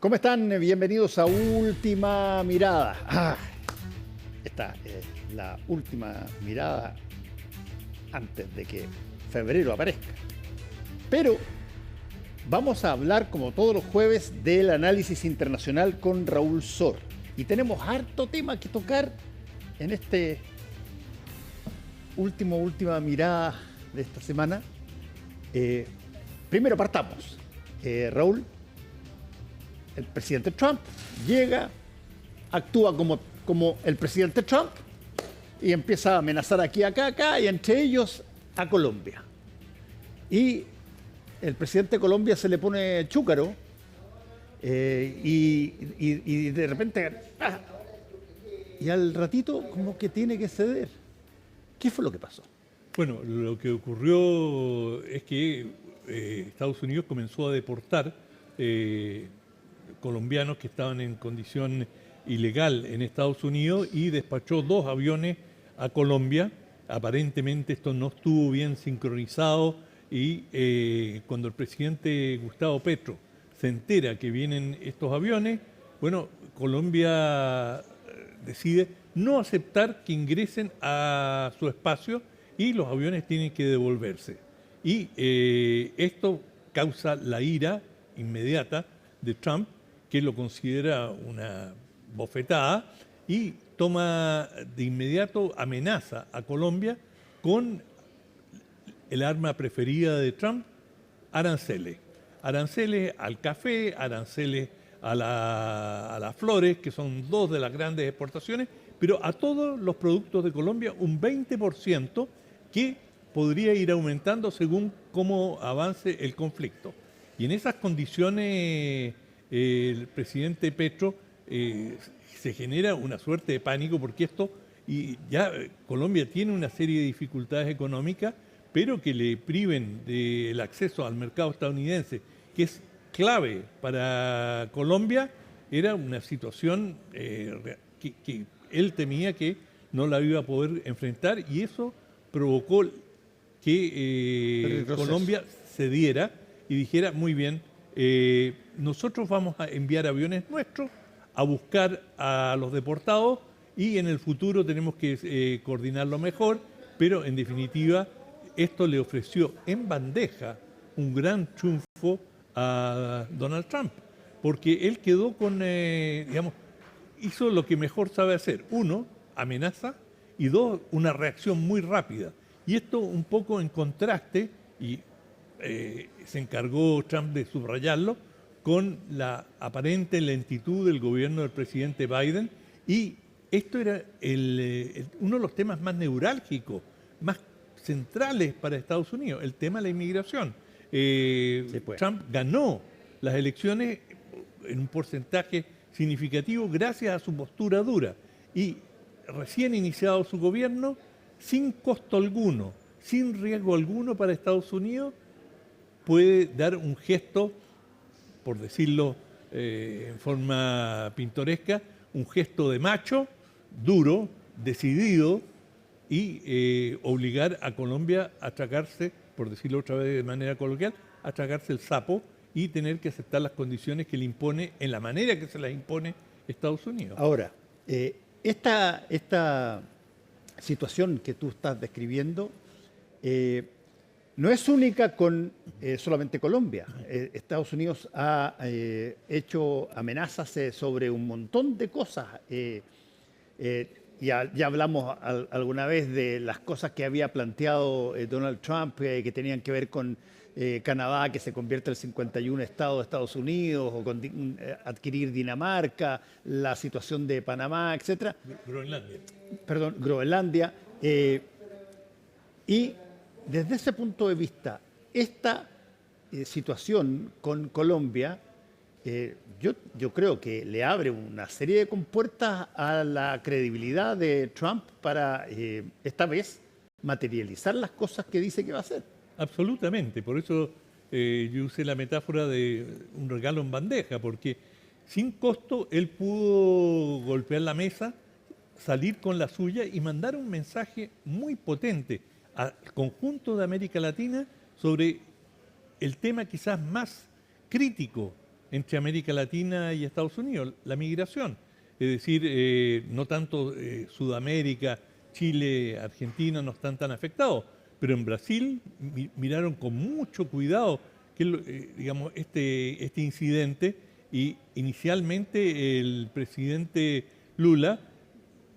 ¿Cómo están? Bienvenidos a Última Mirada. Esta es la última mirada antes de que febrero aparezca. Pero vamos a hablar, como todos los jueves, del análisis internacional con Raúl Sor. Y tenemos harto tema que tocar en este última mirada de esta semana. Primero partamos. Raúl, el presidente Trump llega, actúa como el presidente Trump y empieza a amenazar aquí, acá, y entre ellos a Colombia. Y el presidente de Colombia se le pone chúcaro y de repente, y al ratito como que tiene que ceder. ¿Qué fue lo que pasó? Bueno, lo que ocurrió es que Estados Unidos comenzó a deportar colombianos que estaban en condición ilegal en Estados Unidos y despachó 2 aviones a Colombia. Aparentemente esto no estuvo bien sincronizado y cuando el presidente Gustavo Petro se entera que vienen estos aviones, bueno, Colombia decide no aceptar que ingresen a su espacio y los aviones tienen que devolverse. Y esto causa la ira inmediata de Trump, que lo considera una bofetada y toma de inmediato, amenaza a Colombia con el arma preferida de Trump, aranceles. Aranceles al café, aranceles a las flores, que son 2 de las grandes exportaciones, pero a todos los productos de Colombia un 20% que podría ir aumentando según cómo avance el conflicto. Y en esas condiciones el presidente Petro se genera una suerte de pánico porque esto, y ya Colombia tiene una serie de dificultades económicas, pero que le priven del acceso al mercado estadounidense, que es clave para Colombia, era una situación que él temía que no la iba a poder enfrentar y eso provocó que Colombia cediera y dijera, muy bien, nosotros vamos a enviar aviones nuestros a buscar a los deportados y en el futuro tenemos que coordinarlo mejor, pero en definitiva esto le ofreció en bandeja un gran triunfo a Donald Trump, porque él quedó con, hizo lo que mejor sabe hacer. 1, amenaza, y 2, una reacción muy rápida. Y esto un poco en contraste, y se encargó Trump de subrayarlo, con la aparente lentitud del gobierno del presidente Biden. Y esto era uno de los temas más neurálgicos, más centrales para Estados Unidos, el tema de la inmigración. Sí, pues. Trump ganó las elecciones en un porcentaje significativo gracias a su postura dura. Y recién iniciado su gobierno, sin costo alguno, sin riesgo alguno para Estados Unidos, puede dar un gesto, por decirlo en forma pintoresca, un gesto de macho, duro, decidido, y obligar a Colombia a tragarse, por decirlo otra vez de manera coloquial, a tragarse el sapo y tener que aceptar las condiciones que le impone, en la manera que se las impone Estados Unidos. Ahora, esta situación que tú estás describiendo no es única con solamente Colombia. Estados Unidos ha hecho amenazas sobre un montón de cosas. Ya hablamos alguna vez de las cosas que había planteado Donald Trump que tenían que ver con Canadá, que se convierte en el 51 estado de Estados Unidos, o con adquirir Dinamarca, la situación de Panamá, etc. Groenlandia. Perdón, Groenlandia. Y desde ese punto de vista, esta situación con Colombia, yo creo que le abre una serie de compuertas a la credibilidad de Trump para esta vez materializar las cosas que dice que va a hacer. Absolutamente, por eso yo usé la metáfora de un regalo en bandeja, porque sin costo él pudo golpear la mesa, salir con la suya y mandar un mensaje muy potente al conjunto de América Latina sobre el tema quizás más crítico entre América Latina y Estados Unidos, la migración. Es decir, no tanto Sudamérica, Chile, Argentina no están tan afectados, pero en Brasil miraron con mucho cuidado que, digamos, este incidente, y inicialmente el presidente Lula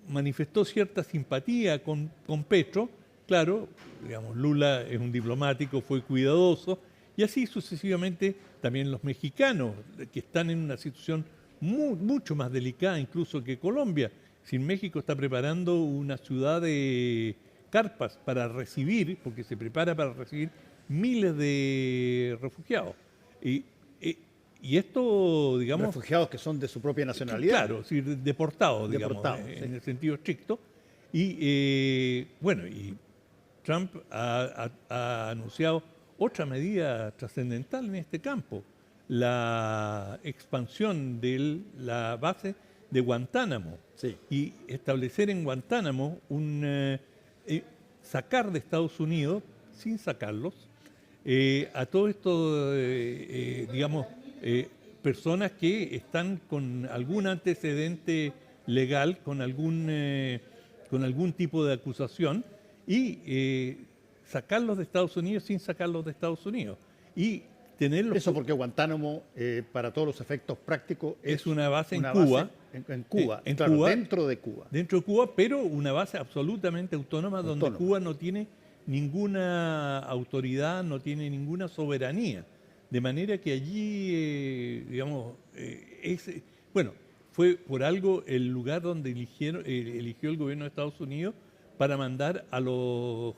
manifestó cierta simpatía con Petro. Claro, digamos, Lula es un diplomático, fue cuidadoso, y así sucesivamente también los mexicanos, que están en una situación mucho más delicada incluso que Colombia. Si México está preparando una ciudad de carpas para recibir, porque se prepara para recibir miles de refugiados. Y, y esto, digamos... Refugiados que son de su propia nacionalidad. Claro, sí, deportados, digamos, Sí. en el sentido estricto. Y bueno, y Trump ha anunciado otra medida trascendental en este campo: la expansión de la base de Guantánamo. Sí. Y establecer en Guantánamo sacar de Estados Unidos, sin sacarlos, a todos estos, digamos, personas que están con algún antecedente legal, con algún tipo de acusación, y sacarlos de Estados Unidos sin sacarlos de Estados Unidos. Y tenerlos... Eso porque Guantánamo, para todos los efectos prácticos, es una base en Cuba. En Cuba, en claro, Cuba, dentro de Cuba. Dentro de Cuba, pero una base absolutamente autónoma, donde Cuba no tiene ninguna autoridad, no tiene ninguna soberanía. De manera que allí, digamos, bueno, fue por algo el lugar donde eligió el gobierno de Estados Unidos para mandar a los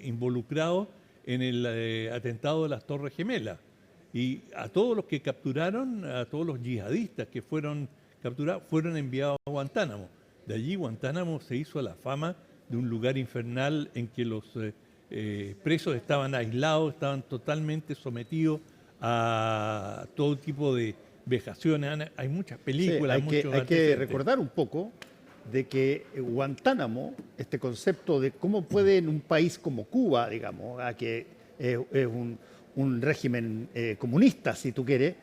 involucrados en el atentado de las Torres Gemelas. Y a todos los que capturaron, a todos los yihadistas que fueron capturados, fueron enviados a Guantánamo. De allí Guantánamo se hizo a la fama de un lugar infernal en que los presos estaban aislados, estaban totalmente sometidos a todo tipo de vejaciones. Hay muchas películas. Sí, hay que recordar un poco de que Guantánamo, este concepto de cómo puede en un país como Cuba, digamos, que es un régimen comunista, si tú quieres,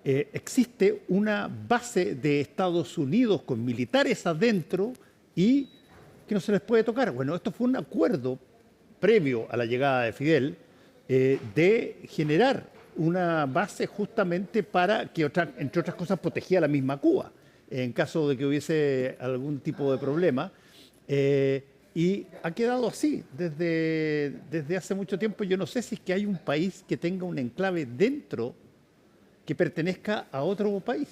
existe una base de Estados Unidos con militares adentro y que no se les puede tocar. Bueno, esto fue un acuerdo previo a la llegada de Fidel de generar una base justamente para que, entre otras cosas, protegía a la misma Cuba en caso de que hubiese algún tipo de problema. Y ha quedado así desde hace mucho tiempo. Yo no sé si es que hay un país que tenga un enclave dentro que pertenezca a otro país.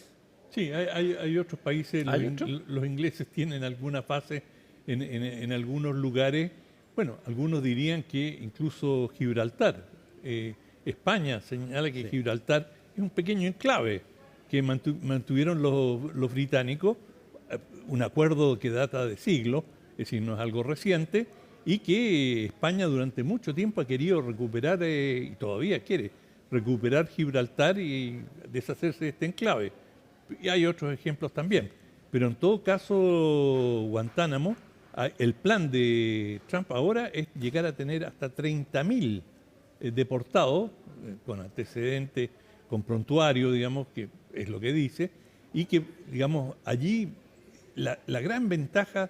Sí, hay otros países. Los ingleses tienen alguna fase en algunos lugares. Bueno, algunos dirían que incluso Gibraltar. España señala que Gibraltar es un pequeño enclave que mantuvieron los británicos, un acuerdo que data de siglos, es decir, no es algo reciente, y que España durante mucho tiempo ha querido recuperar, y todavía quiere, recuperar Gibraltar y deshacerse de este enclave. Y hay otros ejemplos también. Pero en todo caso, Guantánamo, el plan de Trump ahora es llegar a tener hasta 30.000 deportados, con antecedentes, con prontuario, digamos, que es lo que dice, y que, digamos, allí la gran ventaja,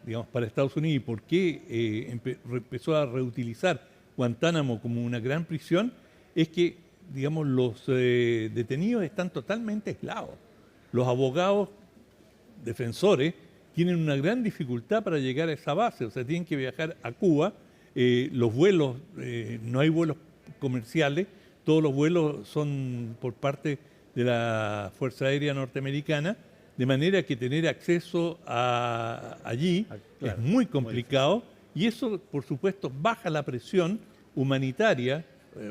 digamos, para Estados Unidos, y por qué empezó a reutilizar Guantánamo como una gran prisión, es que, digamos, los detenidos están totalmente aislados. Los abogados defensores tienen una gran dificultad para llegar a esa base, o sea, tienen que viajar a Cuba. Los vuelos, no hay vuelos comerciales, todos los vuelos son por parte de la Fuerza Aérea Norteamericana, de manera que tener acceso allí es muy complicado, y eso, por supuesto, baja la presión humanitaria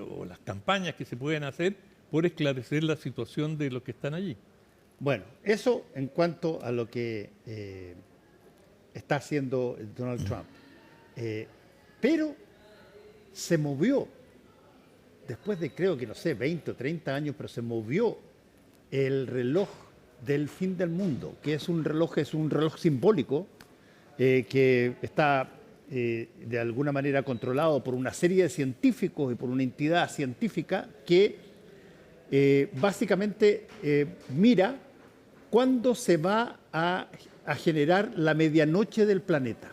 o las campañas que se pueden hacer por esclarecer la situación de los que están allí. Bueno, eso en cuanto a lo que está haciendo Donald Trump. Pero se movió, después de creo que no sé, 20 o 30 años, pero se movió el reloj del fin del mundo, que es un reloj simbólico que está de alguna manera controlado por una serie de científicos y por una entidad científica que básicamente mira cuándo se va a generar la medianoche del planeta.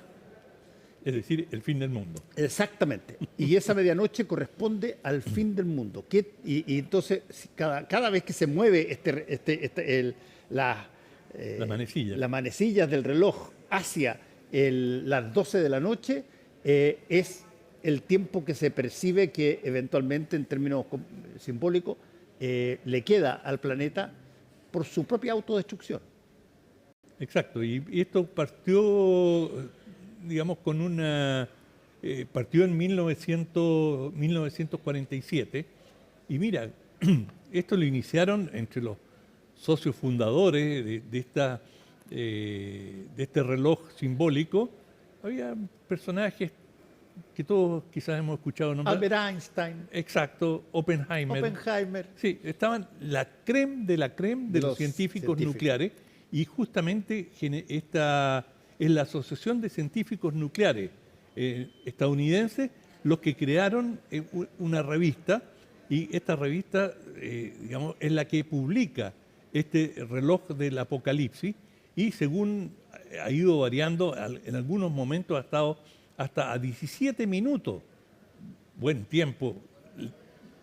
Es decir, el fin del mundo. Exactamente. Y esa medianoche corresponde al fin del mundo. Y entonces, cada vez que se mueve las manecillas del reloj hacia las 12 de la noche, es el tiempo que se percibe que eventualmente, en términos simbólicos, le queda al planeta por su propia autodestrucción. Exacto. Y esto partió, digamos, partió en 1947. Y mira, esto lo iniciaron entre los socios fundadores de este reloj simbólico. Había personajes que todos quizás hemos escuchado nombrar. Albert Einstein. Exacto, Oppenheimer. Sí, estaban la creme de los científicos nucleares, y justamente esta es la Asociación de Científicos Nucleares estadounidenses los que crearon una revista, y esta revista, digamos, es la que publica este reloj del apocalipsis, y según ha ido variando, en algunos momentos ha estado hasta a 17 minutos, buen tiempo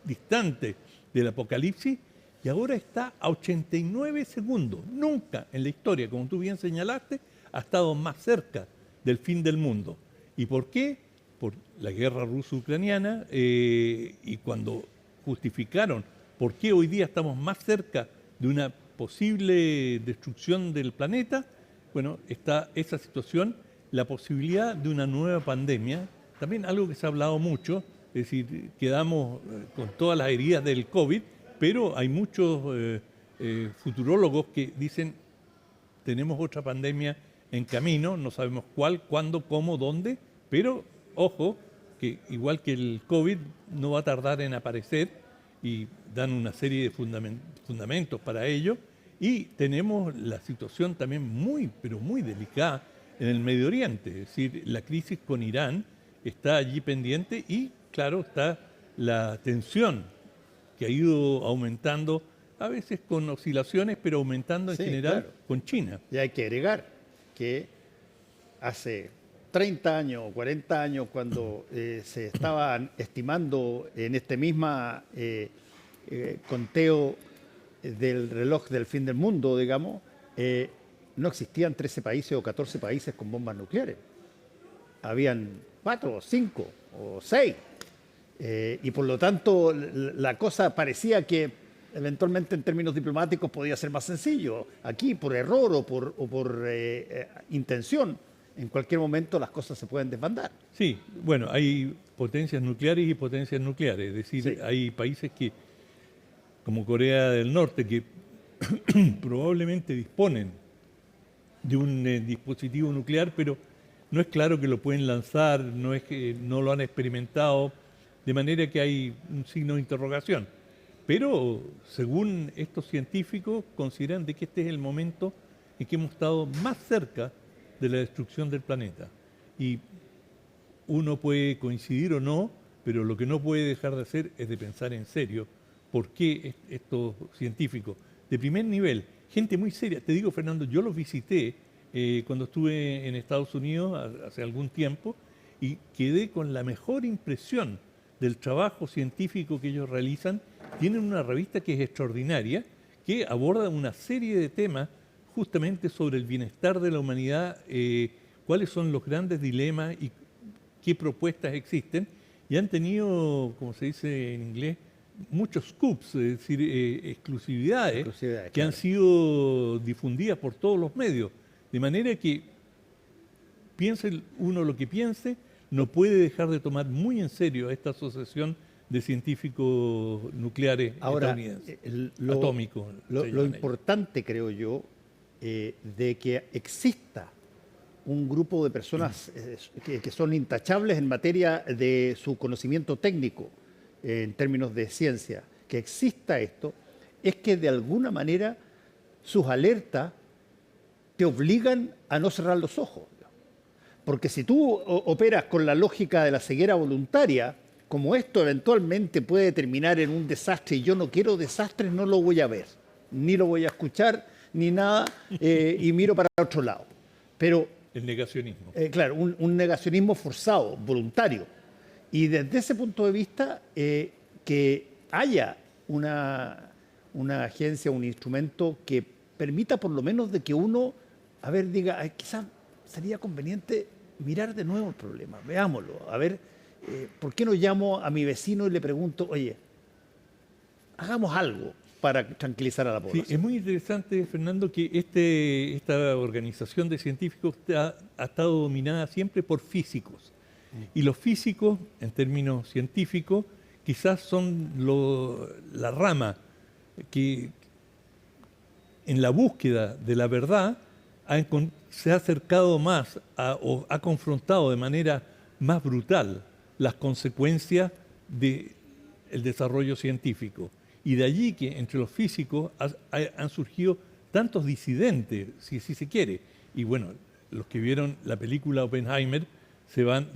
distante del apocalipsis, y ahora está a 89 segundos. Nunca en la historia, como tú bien señalaste, ha estado más cerca del fin del mundo. ¿Y por qué? Por la guerra ruso-ucraniana, y cuando justificaron por qué hoy día estamos más cerca de una posible destrucción del planeta, bueno, está esa situación, la posibilidad de una nueva pandemia, también algo que se ha hablado mucho, es decir, quedamos con todas las heridas del COVID, pero hay muchos futurólogos que dicen, tenemos otra pandemia en camino, no sabemos cuál, cuándo, cómo, dónde, pero ojo, que igual que el COVID no va a tardar en aparecer, y dan una serie de fundamentos para ello, y tenemos la situación también muy, pero muy delicada en el Medio Oriente, es decir, la crisis con Irán está allí pendiente, y claro, está la tensión que ha ido aumentando, a veces con oscilaciones, pero aumentando en general, claro, con China. Y hay que agregar que hace 30 años o 40 años, cuando se estaban estimando en este misma conteo del reloj del fin del mundo, digamos, no existían 13 países o 14 países con bombas nucleares. Habían 4 o 5 o 6. Y por lo tanto, la cosa parecía que eventualmente en términos diplomáticos podía ser más sencillo. Aquí, por error o por intención, en cualquier momento las cosas se pueden desbandar. Sí, bueno, hay potencias nucleares y potencias nucleares. Es decir, sí, hay países como Corea del Norte, que probablemente disponen de un dispositivo nuclear, pero no es claro que lo pueden lanzar, no es que no lo han experimentado, de manera que hay un signo de interrogación. Pero según estos científicos, consideran de que este es el momento en que hemos estado más cerca de la destrucción del planeta. Y uno puede coincidir o no, pero lo que no puede dejar de hacer es de pensar en serio por qué estos científicos de primer nivel, gente muy seria, te digo, Fernando, yo los visité cuando estuve en Estados Unidos hace algún tiempo, y quedé con la mejor impresión del trabajo científico que ellos realizan. Tienen una revista que es extraordinaria, que aborda una serie de temas justamente sobre el bienestar de la humanidad, cuáles son los grandes dilemas y qué propuestas existen, y han tenido, como se dice en inglés, muchos scoops, es decir, exclusividades que claro, han sido difundidas por todos los medios, de manera que piense uno lo que piense, no puede dejar de tomar muy en serio a esta asociación de científicos nucleares estadounidenses, atómicos. Lo importante, creo yo, de que exista un grupo de personas que son intachables en materia de su conocimiento técnico, en términos de ciencia, que exista esto, es que de alguna manera sus alertas te obligan a no cerrar los ojos. Porque si tú operas con la lógica de la ceguera voluntaria, como esto eventualmente puede terminar en un desastre y yo no quiero desastres, no lo voy a ver, ni lo voy a escuchar, ni nada, y miro para otro lado. Pero, El negacionismo. claro, un negacionismo forzado, voluntario. Y desde ese punto de vista, que haya una agencia, un instrumento que permita por lo menos de que uno, a ver, diga, quizás sería conveniente mirar de nuevo el problema, veámoslo, a ver, ¿por qué no llamo a mi vecino y le pregunto, oye, hagamos algo para tranquilizar a la población? Sí, es muy interesante, Fernando, que esta organización de científicos ha estado dominada siempre por físicos. Y los físicos, en términos científicos, quizás son la rama que en la búsqueda de la verdad se ha acercado más o ha confrontado de manera más brutal las consecuencias del desarrollo científico. Y de allí que entre los físicos han surgido tantos disidentes, si se quiere. Y bueno, los que vieron la película Oppenheimer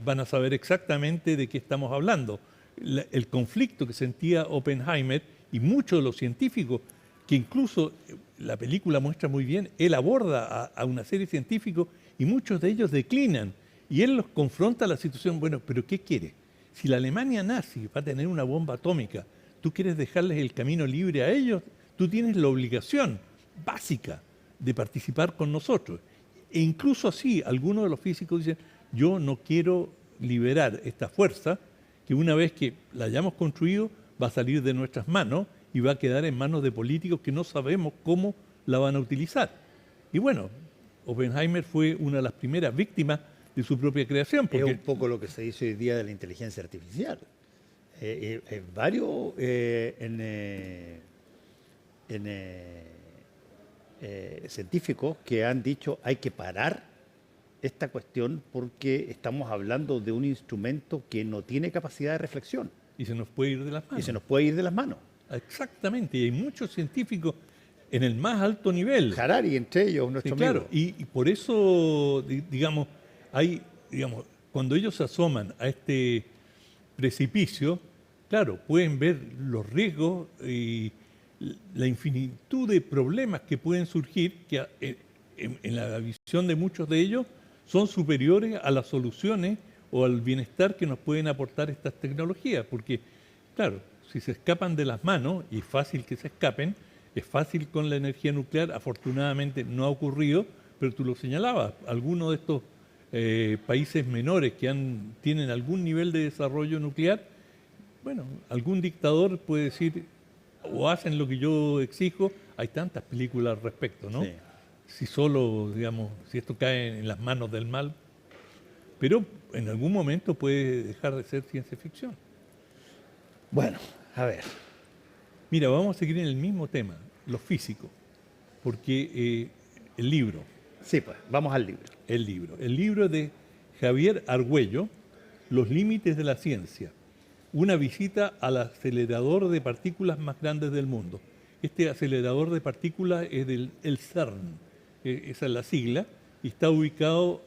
van a saber exactamente de qué estamos hablando. El conflicto que sentía Oppenheimer y muchos de los científicos, que incluso la película muestra muy bien, él aborda a una serie de científicos y muchos de ellos declinan. Y él los confronta a la situación, bueno, pero ¿qué quiere? Si la Alemania nazi va a tener una bomba atómica, ¿tú quieres dejarles el camino libre a ellos? Tú tienes la obligación básica de participar con nosotros. E incluso así, algunos de los físicos dicen, yo no quiero liberar esta fuerza que una vez que la hayamos construido va a salir de nuestras manos y va a quedar en manos de políticos que no sabemos cómo la van a utilizar. Y bueno, Oppenheimer fue una de las primeras víctimas de su propia creación. Porque es un poco lo que se dice hoy día de la inteligencia artificial. Varios científicos que han dicho hay que parar esta cuestión porque estamos hablando de un instrumento que no tiene capacidad de reflexión. Y se nos puede ir de las manos. Y se nos puede ir de las manos. Exactamente, y hay muchos científicos en el más alto nivel. Harari, entre ellos, nuestro amigo. Claro, y por eso, digamos, cuando ellos se asoman a este precipicio, claro, pueden ver los riesgos y la infinitud de problemas que pueden surgir, que en la visión de muchos de ellos son superiores a las soluciones o al bienestar que nos pueden aportar estas tecnologías, porque, claro, si se escapan de las manos, y es fácil que se escapen, es fácil con la energía nuclear, afortunadamente no ha ocurrido, pero tú lo señalabas, algunos de estos países menores que tienen algún nivel de desarrollo nuclear, bueno, algún dictador puede decir, o hacen lo que yo exijo, hay tantas películas al respecto, ¿no? Sí. Si solo, digamos, si esto cae en las manos del mal, pero en algún momento puede dejar de ser ciencia ficción. Bueno, a ver. Mira, vamos a seguir en el mismo tema, los físicos, porque el libro. Sí, pues, vamos al libro. El libro de Javier Argüello, Los límites de la ciencia, una visita al acelerador de partículas más grandes del mundo. Este acelerador de partículas es el CERN, esa es la sigla, y está ubicado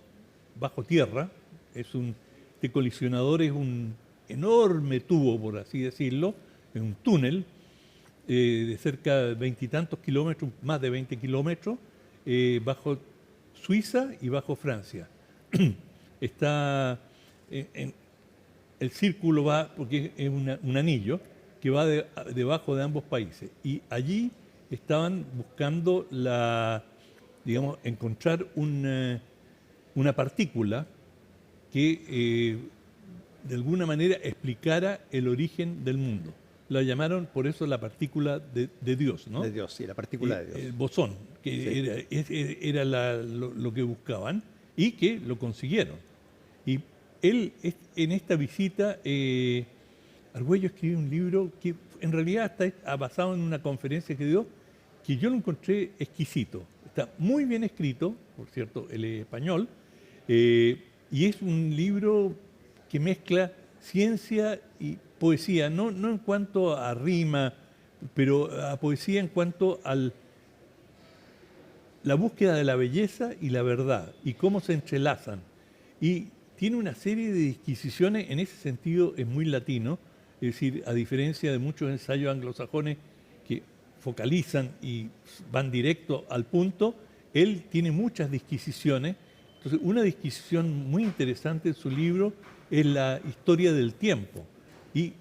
bajo tierra. Este colisionador es un enorme tubo, por así decirlo, en un túnel de cerca de 20 y tantos kilómetros, más de 20 kilómetros, bajo Suiza y bajo Francia. Está el círculo va, porque es un anillo que va debajo de ambos países. Y allí estaban buscando encontrar una partícula que de alguna manera explicara el origen del mundo. La llamaron por eso la partícula de Dios, ¿no? De Dios, sí, la partícula de Dios. El bosón, que sí, era lo que buscaban y que lo consiguieron. Y él, en esta visita, Argüello escribió un libro que en realidad está basado en una conferencia que dio, que yo lo encontré exquisito. Está muy bien escrito, por cierto, él es español, y es un libro que mezcla ciencia y poesía, no en cuanto a rima, pero a poesía en cuanto a la búsqueda de la belleza y la verdad, y cómo se entrelazan. Y tiene una serie de disquisiciones, en ese sentido es muy latino, es decir, a diferencia de muchos ensayos anglosajones que focalizan y van directo al punto, él tiene muchas disquisiciones. Entonces, una disquisición muy interesante en su libro es la historia del tiempo. Y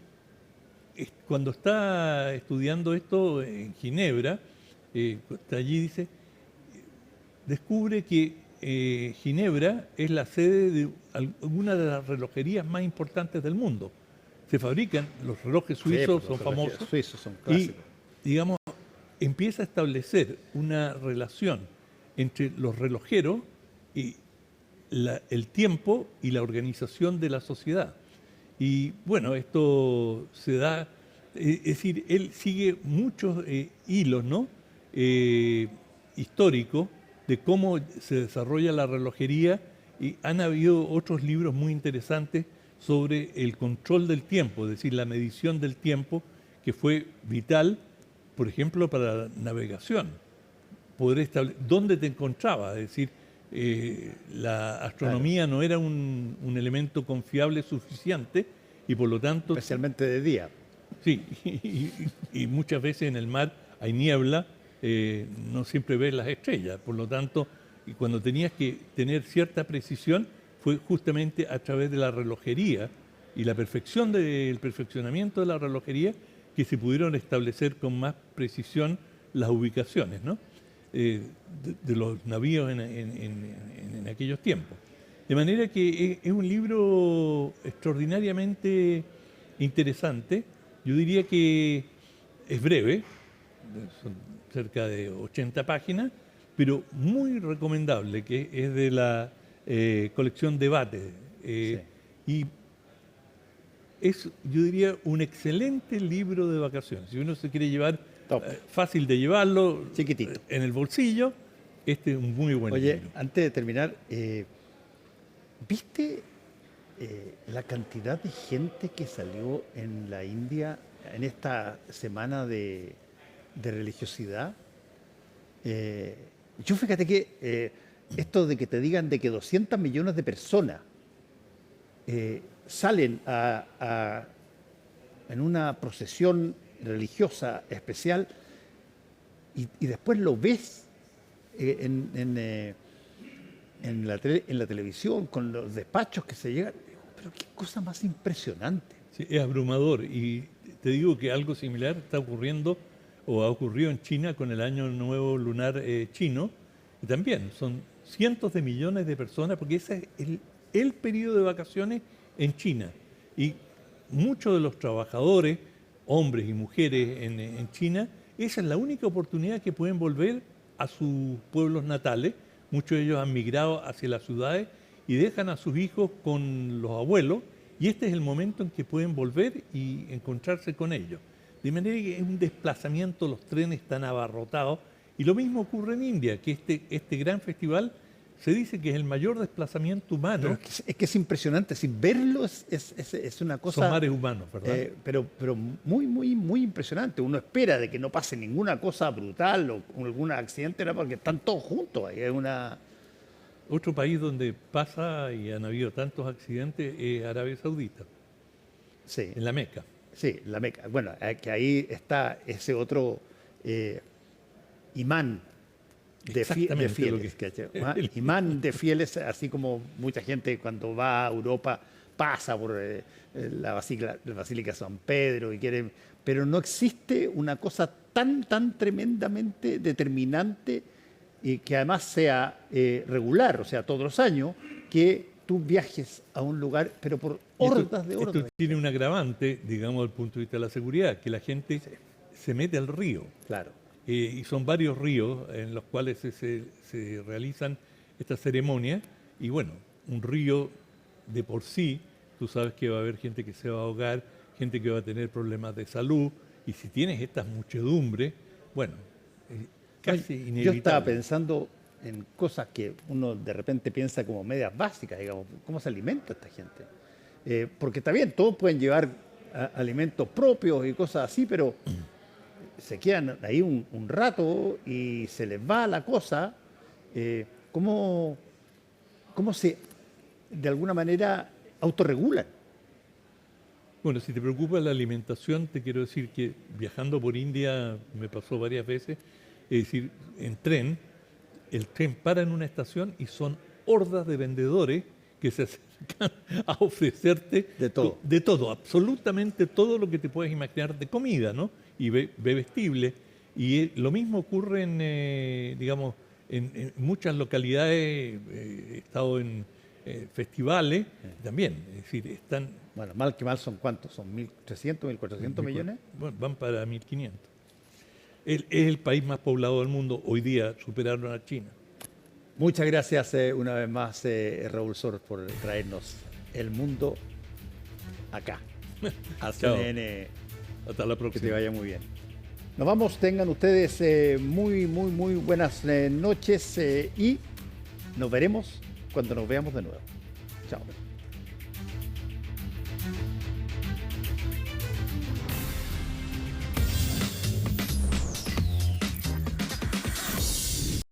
cuando está estudiando esto en Ginebra, está allí dice, descubre que Ginebra es la sede de alguna de las relojerías más importantes del mundo. Se fabrican, los relojes suizos son famosos, Suizos son y, clásicos. digamos, empieza a establecer una relación entre los relojeros y el tiempo y la organización de la sociedad. Y bueno, esto se da, es decir, él sigue muchos hilos, ¿no? Históricos de cómo se desarrolla la relojería, y han habido otros libros muy interesantes sobre el control del tiempo, es decir, la medición del tiempo, que fue vital, por ejemplo, para la navegación. Poder establecer dónde te encontrabas, es decir, la astronomía no era un elemento confiable suficiente, y por lo tanto... Especialmente de día. Sí, y muchas veces en el mar hay niebla, no siempre ves las estrellas, por lo tanto, y cuando tenías que tener cierta precisión, fue justamente a través de la relojería y la perfección el perfeccionamiento de la relojería que se pudieron establecer con más precisión las ubicaciones, ¿no? De los navíos en aquellos tiempos. De manera que es un libro extraordinariamente interesante. Yo diría que es breve, son cerca de 80 páginas, pero muy recomendable, que es de la colección Debate. Y es, yo diría, un excelente libro de vacaciones. Si uno se quiere llevar, fácil de llevarlo, chiquitito, en el bolsillo, este es un muy buen libro. Oye, antes de terminar, ¿viste la cantidad de gente que salió en la India en esta semana de religiosidad? Yo fíjate que esto de que te digan de que 200 millones de personas salen en una procesión religiosa especial y después lo ves en la televisión con los despachos que se llegan, pero qué cosa más impresionante. Sí, es abrumador, y te digo que algo similar está ocurriendo o ha ocurrido en China con el Año Nuevo Lunar chino, y también son cientos de millones de personas, porque ese es el periodo de vacaciones en China, y muchos de los trabajadores, hombres y mujeres en China, esa es la única oportunidad que pueden volver a sus pueblos natales. Muchos de ellos han migrado hacia las ciudades y dejan a sus hijos con los abuelos, y este es el momento en que pueden volver y encontrarse con ellos. De manera que es un desplazamiento, los trenes están abarrotados, y lo mismo ocurre en India, que este gran festival se dice que es el mayor desplazamiento humano. Pero es que es impresionante, sin verlo es una cosa... Son mares humanos, ¿verdad? Pero muy, muy, muy impresionante. Uno espera de que no pase ninguna cosa brutal o algún accidente, ¿no? Porque están todos juntos. Es una... Otro país donde pasa y han habido tantos accidentes es Arabia Saudita, Sí. en la Meca. Sí, la Meca. Bueno, que ahí está ese otro imán de fieles. Imán de fieles, así como mucha gente cuando va a Europa pasa por la Basílica de San Pedro y quiere, pero no existe una cosa tan tremendamente determinante y que además sea regular, o sea, todos los años, que tú viajes a un lugar, pero por hordas de horas. Esto tiene un agravante, digamos, desde el punto de vista de la seguridad, que la gente se mete al río. Claro. Y son varios ríos en los cuales se realizan estas ceremonias. Y bueno, un río de por sí, tú sabes que va a haber gente que se va a ahogar, gente que va a tener problemas de salud. Y si tienes estas muchedumbres, bueno, casi inevitable. Yo estaba pensando en cosas que uno de repente piensa como medias básicas, digamos, ¿cómo se alimenta esta gente? Porque está bien, todos pueden llevar alimentos propios y cosas así, pero se quedan ahí un rato y se les va la cosa. ¿Cómo se de alguna manera autorregulan. Bueno, si te preocupa la alimentación, te quiero decir que viajando por India me pasó varias veces, es decir, en tren, el tren para en una estación y son hordas de vendedores que se acercan a ofrecerte De todo. Absolutamente todo lo que te puedes imaginar de comida, ¿no? Y bebestible. Y lo mismo ocurre digamos, en muchas localidades, he estado en festivales también, es decir, están... Bueno, mal que mal son ¿cuántos? ¿Son 1.300, 1.400 millones? Bueno, van para 1.500. Es el país más poblado del mundo, hoy día superaron a China. Muchas gracias una vez más, Raúl Soros, por traernos el mundo acá. A CNN. Hasta la Que próxima. te vaya muy bien. Nos vamos, tengan ustedes muy buenas noches y nos veremos cuando nos veamos de nuevo. Chao.